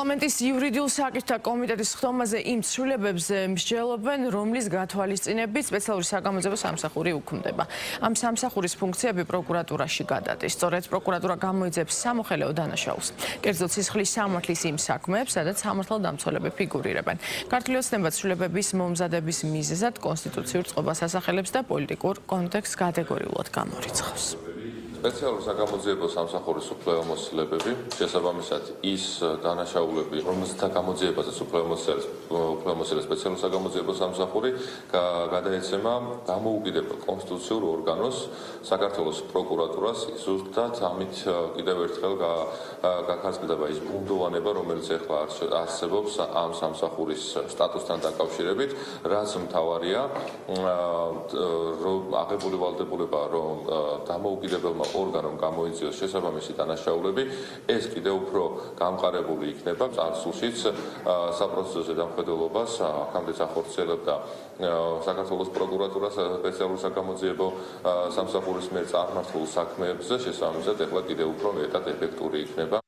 პარლამენტის იურიდიულ საკითხთა კომიტეტის ხდომაზე იმ ცვლილებებზე მსჯელობენ, რომლის გათვალისწინებით სპეციალური საგამოძიებო სამსახური უქმდება. Ამ სამსახურის ფუნქციები პროკურატურაში გადადის. სწორედ პროკურატურა გამოიძებს სამოხელეო დანაშაულს. კერძოდ სისხლის სამართლის იმ საქმეებს, სადაც სამართალდამცველები ფიგურირებენ. ქართული ოცნება ცვლილებების მომზადების მიზეზად კონსტიტუციურ წყობას ასახელებს და პოლიტიკურ კონტექსტს კატეგორიულად გამორიცხავს. სპეციალური საგამოძიებო სამსახურის უფლებამოსილებები, შესაბამისად ის დანაშაულები, რომელზეც გამოძიებაზეც უფლებამოსილებს სპეციალური საგამოძიებო სამსახური გადაეცემა დამოუკიდებელ კონსტიტუციურ ორგანოს, საქართველოს პროკურატურას, ზუსტად ამით კიდევ ერთხელ გაქარწყლდება ის ბუნდოვანება, რომელიც ახლა არსებობს ამ სამსახურის სტატუსთან დაკავშირებით, რაც მთავარია, აღებული ვალდებულება, რომ დამოუკიდებელმა ორგანომ გამოიწვიოს შესაბამისი დანაშაულები, ეს კიდევ უფრო გამყარებული იქნება. წარსულშიც საპროცესო ზედამხედველობას აქამდეც ახორციელებდა საქართველოს პროკურატურას სპეციალური საგამოძიებო სამსახურის მიერ წარმართულ საქმეებზე, შესაბამისად, ეხლა კიდევ უფრო მეტად ეფექტური იქნება.